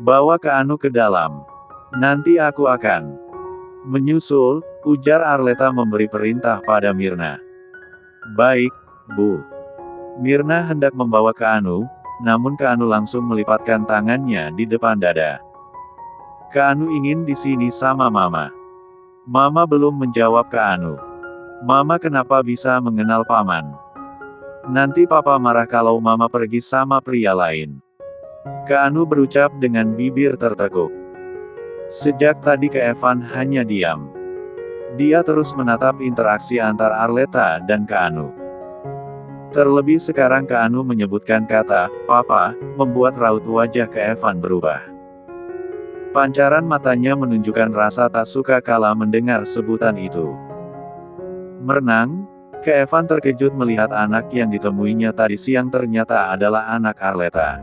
Bawa ke Anu ke dalam. Nanti aku akan menyusul, ujar Arleta memberi perintah pada Mirna. Baik, Bu. Mirna hendak membawa ke Anu, namun Ke Anu langsung melipatkan tangannya di depan dada. Ke Anu ingin di sini sama Mama. Mama belum menjawab Ke Anu. Mama kenapa bisa mengenal Paman? Nanti Papa marah kalau Mama pergi sama pria lain. Ke Anu berucap dengan bibir tertekuk. Sejak tadi Ke Evan hanya diam. Dia terus menatap interaksi antar Arleta dan Ke Anu. Terlebih sekarang Ke Anu menyebutkan kata, Papa, membuat raut wajah Ke Evan berubah. Pancaran matanya menunjukkan rasa tak suka kala mendengar sebutan itu. Merenang, Ke Evan terkejut melihat anak yang ditemuinya tadi siang ternyata adalah anak Arleta.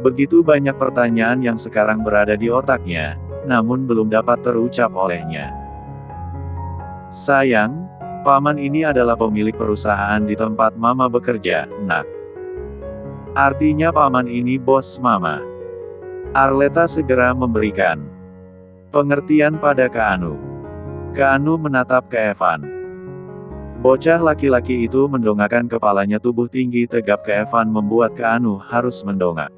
Begitu banyak pertanyaan yang sekarang berada di otaknya, namun belum dapat terucap olehnya. Sayang, Paman ini adalah pemilik perusahaan di tempat Mama bekerja, Nak. Artinya Paman ini bos Mama. Arleta segera memberikan pengertian pada Ke Anu. Ke Anu menatap Ke Evan. Bocah laki-laki itu mendongakkan kepalanya, tubuh tinggi tegap Ke Evan membuat Ke Anu harus mendongak.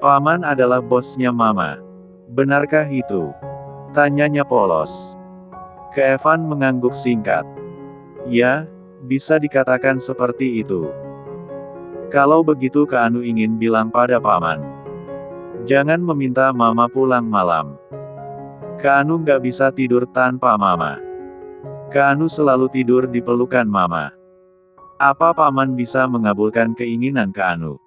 Paman adalah bosnya Mama. Benarkah itu? Tanyanya polos. Ke Evan mengangguk singkat. Ya, bisa dikatakan seperti itu. Kalau begitu Ke Anu ingin bilang pada Paman. Jangan meminta Mama pulang malam. Ke Anu nggak bisa tidur tanpa Mama. Ke Anu selalu tidur di pelukan Mama. Apa Paman bisa mengabulkan keinginan Ke Anu?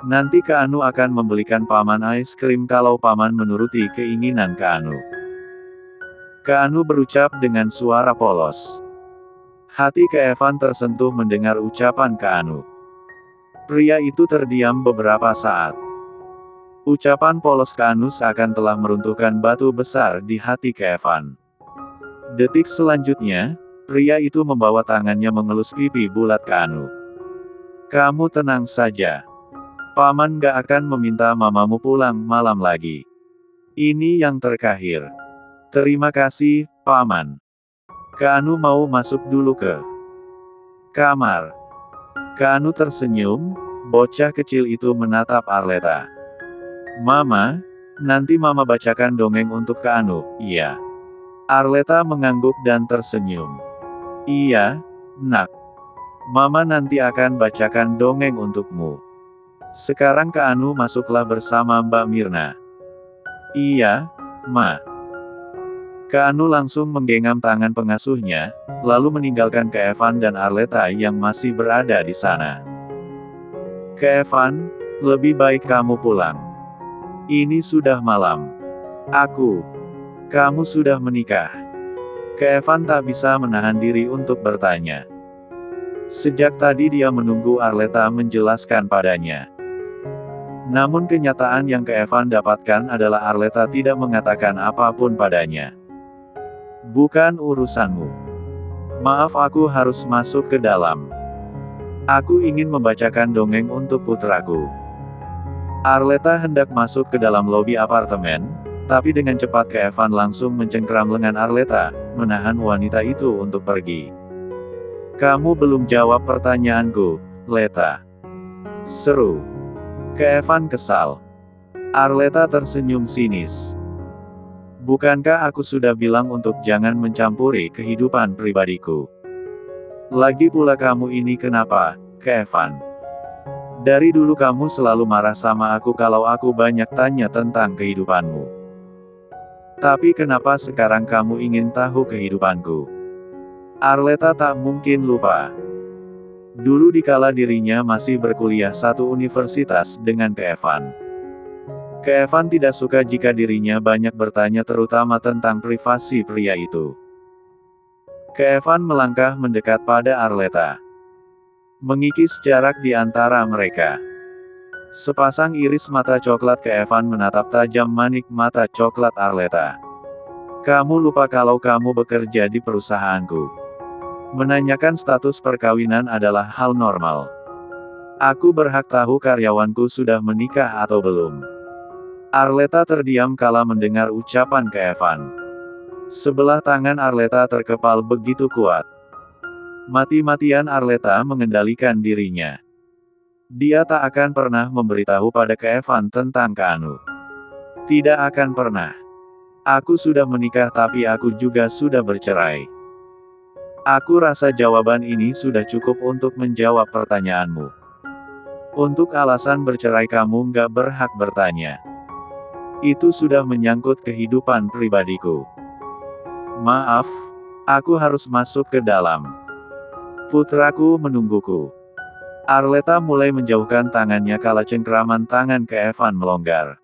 Nanti Ke Anu akan membelikan Paman es krim kalau Paman menuruti keinginan Ke Anu. Ke Anu berucap dengan suara polos. Hati Ke Evan tersentuh mendengar ucapan Ke Anu. Pria itu terdiam beberapa saat. Ucapan polos Ke Anu seakan telah meruntuhkan batu besar di hati Ke Evan. Detik selanjutnya, pria itu membawa tangannya mengelus pipi bulat Ke Anu. Kamu tenang saja. Paman gak akan meminta mamamu pulang malam lagi. Ini yang terakhir. Terima kasih, Paman. Ke Anu mau masuk dulu ke kamar. Ke Anu tersenyum, bocah kecil itu menatap Arleta. Mama, nanti Mama bacakan dongeng untuk Ke Anu, iya. Arleta mengangguk dan tersenyum. Iya, Nak. Mama nanti akan bacakan dongeng untukmu. Sekarang Ke Anu masuklah bersama Mbak Mirna. Iya, Ma. Ke Anu langsung menggenggam tangan pengasuhnya, lalu meninggalkan Ke Evan dan Arleta yang masih berada di sana. Ke Evan, lebih baik kamu pulang. Ini sudah malam. Kamu sudah menikah. Ke Evan tak bisa menahan diri untuk bertanya. Sejak tadi dia menunggu Arleta menjelaskan padanya. Namun kenyataan yang Ke Evan dapatkan adalah Arleta tidak mengatakan apapun padanya. Bukan urusanmu. Maaf, aku harus masuk ke dalam. Aku ingin membacakan dongeng untuk putraku. Arleta hendak masuk ke dalam lobi apartemen, tapi dengan cepat Ke Evan langsung mencengkeram lengan Arleta, menahan wanita itu untuk pergi. Kamu belum jawab pertanyaanku, Leta. Seru. Ke Evan kesal. Arleta tersenyum sinis. Bukankah aku sudah bilang untuk jangan mencampuri kehidupan pribadiku? Lagi pula kamu ini kenapa, Ke Evan? Dari dulu kamu selalu marah sama aku kalau aku banyak tanya tentang kehidupanmu. Tapi kenapa sekarang kamu ingin tahu kehidupanku? Arleta tak mungkin lupa. Dulu dikala dirinya masih berkuliah satu universitas dengan Ke Evan. Ke Evan tidak suka jika dirinya banyak bertanya terutama tentang privasi pria itu. Ke Evan melangkah mendekat pada Arleta. Mengikis jarak di antara mereka. Sepasang iris mata coklat Ke Evan menatap tajam manik mata coklat Arleta. Kamu lupa kalau kamu bekerja di perusahaanku. Menanyakan status perkawinan adalah hal normal. Aku berhak tahu karyawanku sudah menikah atau belum. Arleta terdiam kala mendengar ucapan Kevan. Sebelah tangan Arleta terkepal begitu kuat. Mati-matian Arleta mengendalikan dirinya. Dia tak akan pernah memberitahu pada Kevan tentang Keanu. Tidak akan pernah. Aku sudah menikah tapi aku juga sudah bercerai. Aku rasa jawaban ini sudah cukup untuk menjawab pertanyaanmu. Untuk alasan bercerai kamu nggak berhak bertanya. Itu sudah menyangkut kehidupan pribadiku. Maaf, aku harus masuk ke dalam. Putraku menungguku. Arleta mulai menjauhkan tangannya kala cengkraman tangan Kevan melonggar.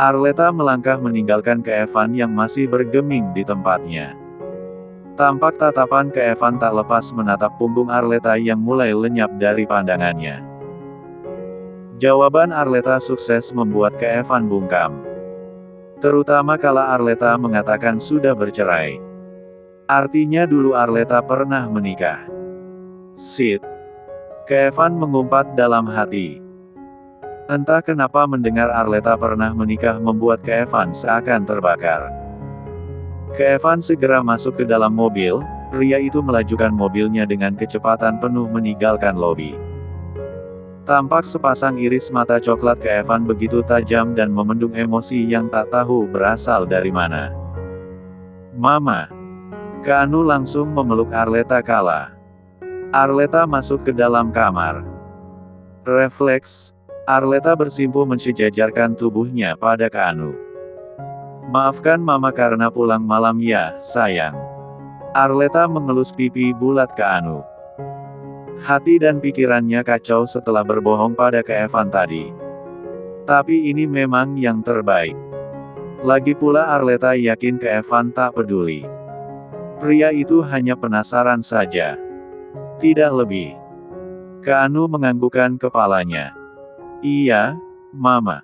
Arleta melangkah meninggalkan Kevan yang masih bergeming di tempatnya. Tampak tatapan Kevan tak lepas menatap punggung Arleta yang mulai lenyap dari pandangannya. Jawaban Arleta sukses membuat Kevan bungkam. Terutama kala Arleta mengatakan sudah bercerai. Artinya dulu Arleta pernah menikah. Sit. Kevan mengumpat dalam hati. Entah kenapa mendengar Arleta pernah menikah membuat Kevan seakan terbakar. Kevan segera masuk ke dalam mobil, pria itu melajukan mobilnya dengan kecepatan penuh meninggalkan lobi. Tampak sepasang iris mata coklat Kevan begitu tajam dan memendung emosi yang tak tahu berasal dari mana. Mama. Keanu langsung memeluk Arleta kala Arleta masuk ke dalam kamar. Refleks, Arleta bersimpuh mensejajarkan tubuhnya pada Keanu. Maafkan Mama karena pulang malam ya, sayang. Arleta mengelus pipi bulat Keanu. Hati dan pikirannya kacau setelah berbohong pada Kevan tadi. Tapi ini memang yang terbaik. Lagi pula Arleta yakin Kevan tak peduli. Pria itu hanya penasaran saja. Tidak lebih. Keanu menganggukkan kepalanya. Iya, Mama.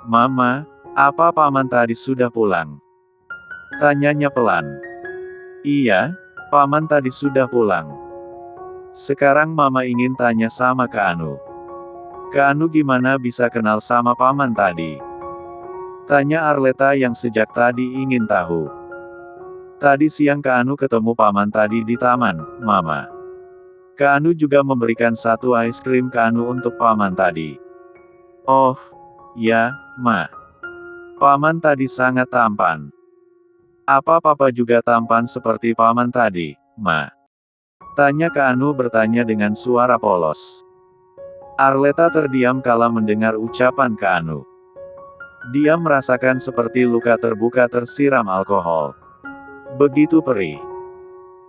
Mama, apa Paman tadi sudah pulang? Tanyanya pelan. Iya, Paman tadi sudah pulang. Sekarang Mama ingin tanya sama Keanu. Keanu gimana bisa kenal sama Paman tadi? Tanya Arleta yang sejak tadi ingin tahu. Tadi siang Keanu ketemu Paman tadi di taman, Mama. Keanu juga memberikan satu es krim Keanu untuk Paman tadi. Oh, ya, Ma. Paman tadi sangat tampan. Apa Papa juga tampan seperti Paman tadi, Ma? Tanya Keanu bertanya dengan suara polos. Arleta terdiam kala mendengar ucapan Keanu. Dia merasakan seperti luka terbuka tersiram alkohol. Begitu perih.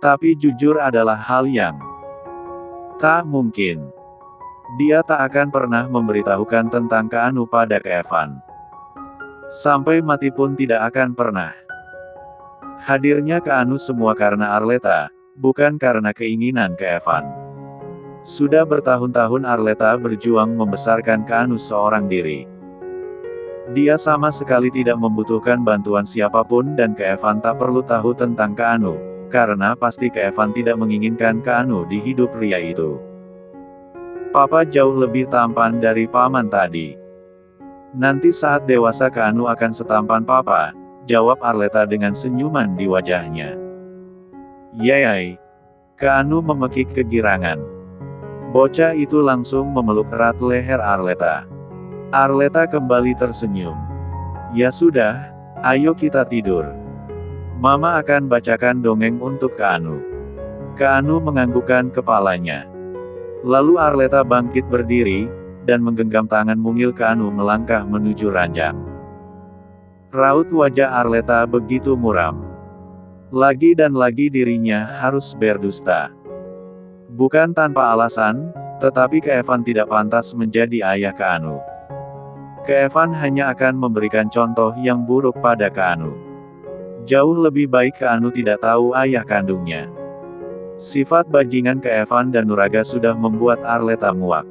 Tapi jujur adalah hal yang tak mungkin. Dia tak akan pernah memberitahukan tentang Keanu pada Kevan. Sampai mati pun tidak akan pernah. Hadirnya Keanu semua karena Arleta, bukan karena keinginan Kevan. Sudah bertahun-tahun Arleta berjuang membesarkan Keanu seorang diri. Dia sama sekali tidak membutuhkan bantuan siapapun dan Kevan tak perlu tahu tentang Keanu, karena pasti Kevan tidak menginginkan Keanu di hidup pria itu. Papa jauh lebih tampan dari Paman tadi. Nanti saat dewasa Keanu akan setampan Papa, jawab Arleta dengan senyuman di wajahnya. Yeay. Keanu memekik kegirangan. Bocah itu langsung memeluk erat leher Arleta. Arleta kembali tersenyum. Ya sudah, ayo kita tidur. Mama akan bacakan dongeng untuk Keanu. Keanu menganggukkan kepalanya. Lalu Arleta bangkit berdiri, dan menggenggam tangan mungil Keanu melangkah menuju ranjang. Raut wajah Arleta begitu muram. Lagi dan lagi dirinya harus berdusta. Bukan tanpa alasan, tetapi Kevan tidak pantas menjadi ayah Keanu. Kevan hanya akan memberikan contoh yang buruk pada Keanu. Jauh lebih baik Keanu tidak tahu ayah kandungnya. Sifat bajingan Kevan dan Nuraga sudah membuat Arleta muak.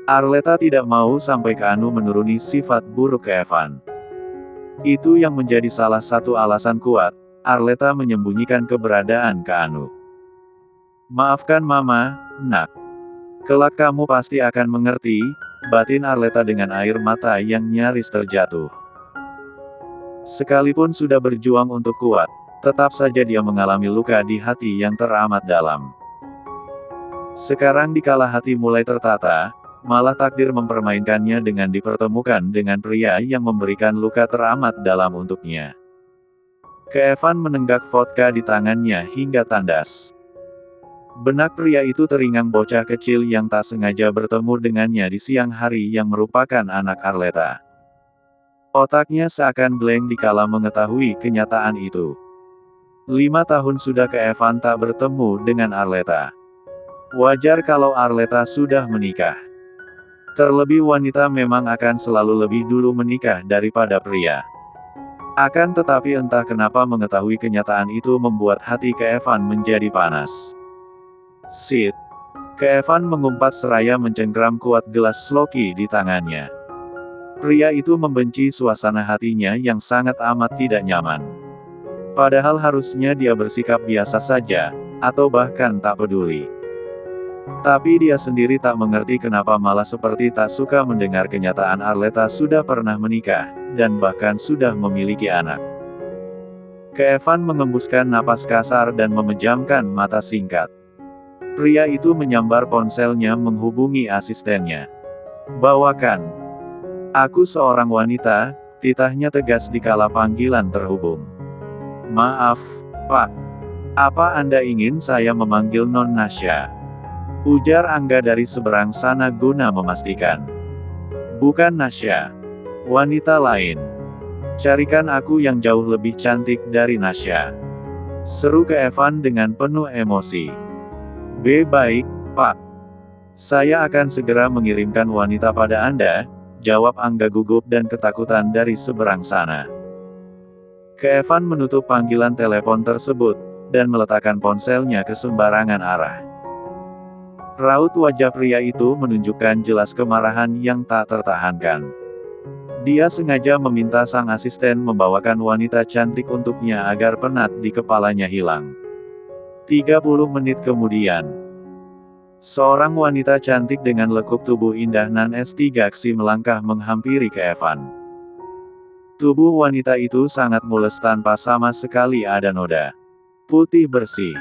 Arleta tidak mau sampai Keanu menuruni sifat buruk Kevan. Itu yang menjadi salah satu alasan kuat, Arleta menyembunyikan keberadaan Keanu. Maafkan Mama, Nak. Kelak kamu pasti akan mengerti, batin Arleta dengan air mata yang nyaris terjatuh. Sekalipun sudah berjuang untuk kuat, tetap saja dia mengalami luka di hati yang teramat dalam. Sekarang dikala hati mulai tertata, malah takdir mempermainkannya dengan dipertemukan dengan pria yang memberikan luka teramat dalam untuknya. Keevan menenggak vodka di tangannya hingga tandas. Benak pria itu teringang bocah kecil yang tak sengaja bertemu dengannya di siang hari yang merupakan anak Arleta. Otaknya seakan blank dikala mengetahui kenyataan itu. 5 tahun sudah Keevan tak bertemu dengan Arleta. Wajar kalau Arleta sudah menikah. Terlebih wanita memang akan selalu lebih dulu menikah daripada pria. Akan tetapi entah kenapa mengetahui kenyataan itu membuat hati Keevan menjadi panas. Sit. Keevan mengumpat seraya mencengkram kuat gelas sloki di tangannya. Pria itu membenci suasana hatinya yang sangat amat tidak nyaman. Padahal harusnya dia bersikap biasa saja, atau bahkan tak peduli. Tapi dia sendiri tak mengerti kenapa malah seperti tak suka mendengar kenyataan Arleta sudah pernah menikah, dan bahkan sudah memiliki anak. Keevan mengembuskan napas kasar dan memejamkan mata singkat. Pria itu menyambar ponselnya menghubungi asistennya. "Bawakan. Aku seorang wanita," titahnya tegas dikala panggilan terhubung. "Maaf, Pak. Apa Anda ingin saya memanggil Non Nasya?" ujar Angga dari seberang sana guna memastikan. "Bukan Nasya. Wanita lain. Carikan aku yang jauh lebih cantik dari Nasya," seru Keevan dengan penuh emosi. Baik, Pak. Saya akan segera mengirimkan wanita pada Anda," jawab Angga gugup dan ketakutan dari seberang sana. Keevan menutup panggilan telepon tersebut, dan meletakkan ponselnya ke sembarangan arah. Raut wajah pria itu menunjukkan jelas kemarahan yang tak tertahankan. Dia sengaja meminta sang asisten membawakan wanita cantik untuknya agar penat di kepalanya hilang. 30 menit kemudian, seorang wanita cantik dengan lekuk tubuh indah nan S3 melangkah menghampiri Keevan. Tubuh wanita itu sangat mulus tanpa sama sekali ada noda. Putih bersih.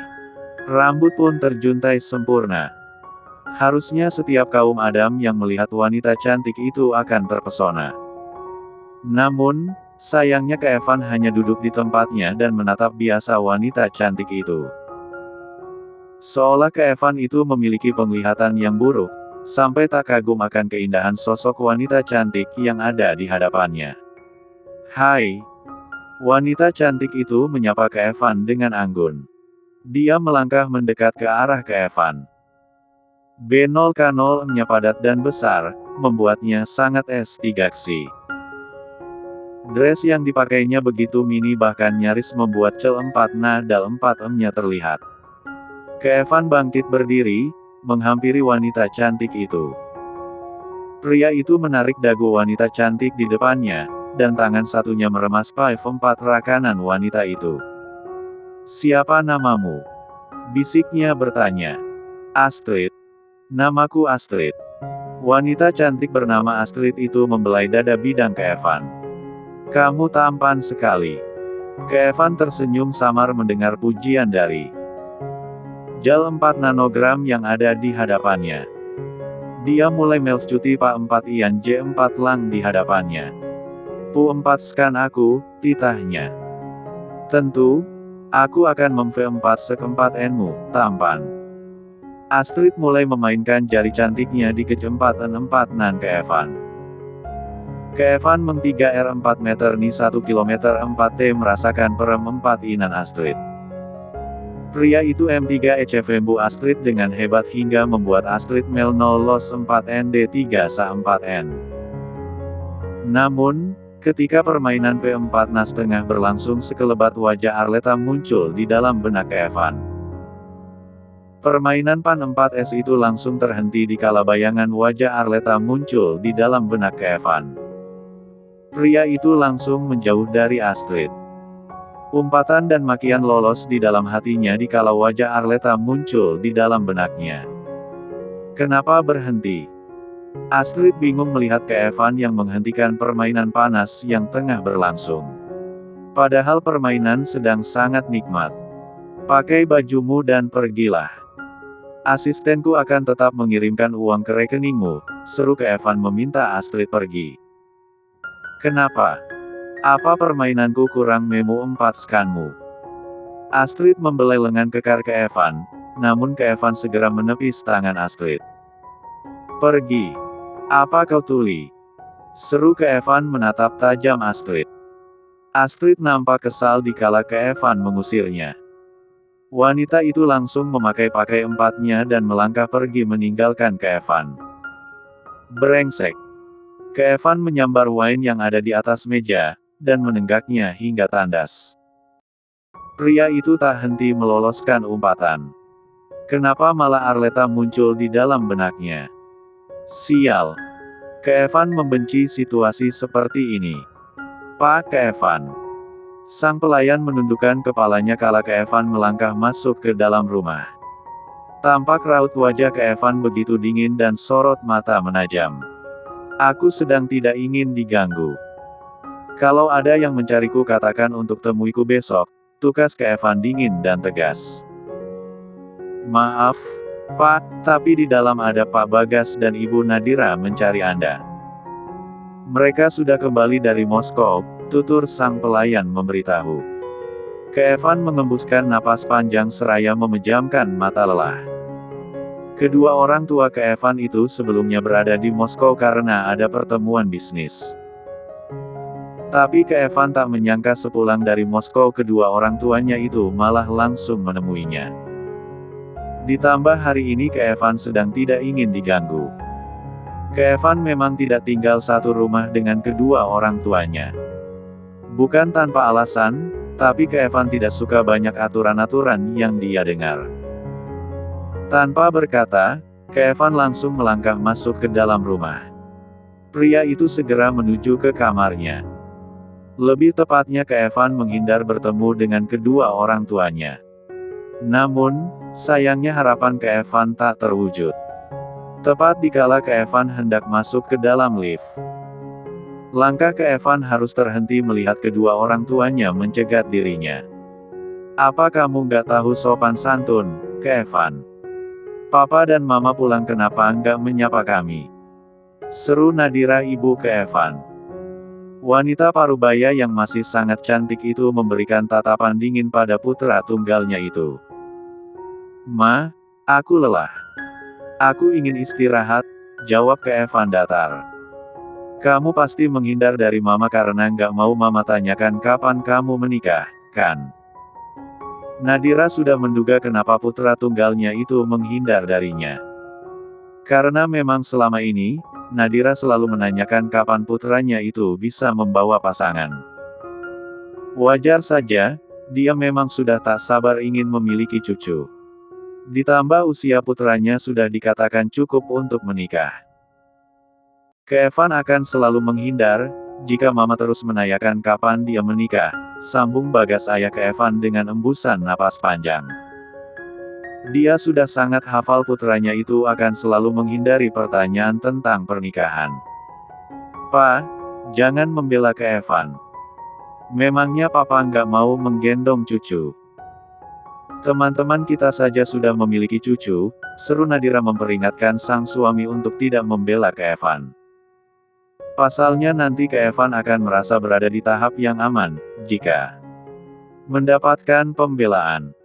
Rambut pun terjuntai sempurna. Harusnya setiap kaum Adam yang melihat wanita cantik itu akan terpesona. Namun, sayangnya Keevan hanya duduk di tempatnya dan menatap biasa wanita cantik itu. Seolah Keevan itu memiliki penglihatan yang buruk, sampai tak kagum akan keindahan sosok wanita cantik yang ada di hadapannya. "Hai." Wanita cantik itu menyapa Keevan dengan anggun. Dia melangkah mendekat ke arah Keevan. B0K0-nya padat dan besar, membuatnya sangat S3. Dress yang dipakainya begitu mini bahkan nyaris membuat cel 4 nadal 4-nya terlihat. Keevan bangkit berdiri, menghampiri wanita cantik itu. Pria itu menarik dagu wanita cantik di depannya, dan tangan satunya meremas pipe 4 rakanan wanita itu. "Siapa namamu?" bisiknya bertanya. "Astrid. Namaku Astrid." Wanita cantik bernama Astrid itu membelai dada bidang Keevan. "Kamu tampan sekali." Keevan tersenyum samar mendengar pujian dari Jal 4 nanogram yang ada di hadapannya. Dia mulai melcuti Pa 4 Ian J4 lang di hadapannya. "Pu 4 skan aku," titahnya. "Tentu. Aku akan mem-V4 sek 4 N-mu, tampan." Astrid mulai memainkan jari cantiknya di kejempatan 4 nan Keevan. Keevan meng 3R 4 meter ni 1 km 4 T merasakan perem 4 inan Astrid. Pria itu M3 Ecevembu Astrid dengan hebat hingga membuat Astrid mel 0 los 4 ND3 sa 4 N. Namun, ketika permainan P4 nas tengah berlangsung sekelebat wajah Arleta muncul di dalam benak Keevan. Permainan Pan 4S itu langsung terhenti dikala bayangan wajah Arleta muncul di dalam benak Keevan. Pria itu langsung menjauh dari Astrid. Umpatan dan makian lolos di dalam hatinya dikala wajah Arleta muncul di dalam benaknya. Kenapa berhenti? Astrid bingung melihat ke Evan yang menghentikan permainan panas yang tengah berlangsung. Padahal permainan sedang sangat nikmat. Pakai bajumu dan pergilah. Asistenku akan tetap mengirimkan uang ke rekeningmu, seru ke Evan meminta Astrid pergi. Kenapa? Apa permainanku kurang memo 4 skanmu? Astrid membelai lengan kekar ke Evan, namun ke Evan segera menepis tangan Astrid. Pergi. Apa kau tuli? Seru ke Evan menatap tajam Astrid. Astrid nampak kesal dikala ke Evan mengusirnya. Wanita itu langsung memakai pakai empatnya dan melangkah pergi meninggalkan ke Evan. Brengsek. Ke Evan menyambar wine yang ada di atas meja, dan menenggaknya hingga tandas. Pria itu tak henti meloloskan umpatan. Kenapa malah Arleta muncul di dalam benaknya? Sial. Ke Evan membenci situasi seperti ini. Pak ke Evan. Sang pelayan menundukkan kepalanya kala ke Evan melangkah masuk ke dalam rumah. Tampak raut wajah ke Evan begitu dingin dan sorot mata menajam. Aku sedang tidak ingin diganggu. Kalau ada yang mencariku katakan untuk temuiku besok, tukas ke Evan dingin dan tegas. Maaf, Pak, tapi di dalam ada Pak Bagas dan Ibu Nadira mencari Anda. Mereka sudah kembali dari Moskow, tutur sang pelayan memberitahu. Ke Evan mengembuskan napas panjang seraya memejamkan mata lelah. Kedua orang tua ke Evan itu sebelumnya berada di Moskow karena ada pertemuan bisnis. Tapi ke Evan tak menyangka sepulang dari Moskow kedua orang tuanya itu malah langsung menemuinya. Ditambah hari ini ke Evan sedang tidak ingin diganggu. Ke Evan memang tidak tinggal satu rumah dengan kedua orang tuanya. Bukan tanpa alasan, tapi ke Evan tidak suka banyak aturan-aturan yang dia dengar. Tanpa berkata, ke Evan langsung melangkah masuk ke dalam rumah. Pria itu segera menuju ke kamarnya. Lebih tepatnya ke Evan menghindar bertemu dengan kedua orang tuanya. Namun, sayangnya harapan ke Evan tak terwujud. Tepat dikala ke Evan hendak masuk ke dalam lift. Langkah ke Evan harus terhenti melihat kedua orang tuanya mencegat dirinya. Apa kamu nggak tahu sopan santun, ke Evan? Papa dan Mama pulang kenapa nggak menyapa kami? Seru Nadira ibu ke Evan. Wanita parubaya yang masih sangat cantik itu memberikan tatapan dingin pada putra tunggalnya itu. Ma, aku lelah. Aku ingin istirahat, jawab ke Evan datar. Kamu pasti menghindar dari Mama karena nggak mau Mama tanyakan kapan kamu menikah, kan? Nadira sudah menduga kenapa putra tunggalnya itu menghindar darinya. Karena memang selama ini, Nadira selalu menanyakan kapan putranya itu bisa membawa pasangan. Wajar saja, dia memang sudah tak sabar ingin memiliki cucu. Ditambah usia putranya sudah dikatakan cukup untuk menikah. Ke Evan akan selalu menghindar, jika Mama terus menanyakan kapan dia menikah, sambung Bagas ayah ke Evan dengan embusan napas panjang. Dia sudah sangat hafal putranya itu akan selalu menghindari pertanyaan tentang pernikahan. Pa, jangan membela ke Evan. Memangnya Papa nggak mau menggendong cucu? Teman-teman kita saja sudah memiliki cucu, seru Nadira memperingatkan sang suami untuk tidak membela ke Evan. Pasalnya nanti ke Evan akan merasa berada di tahap yang aman, jika mendapatkan pembelaan.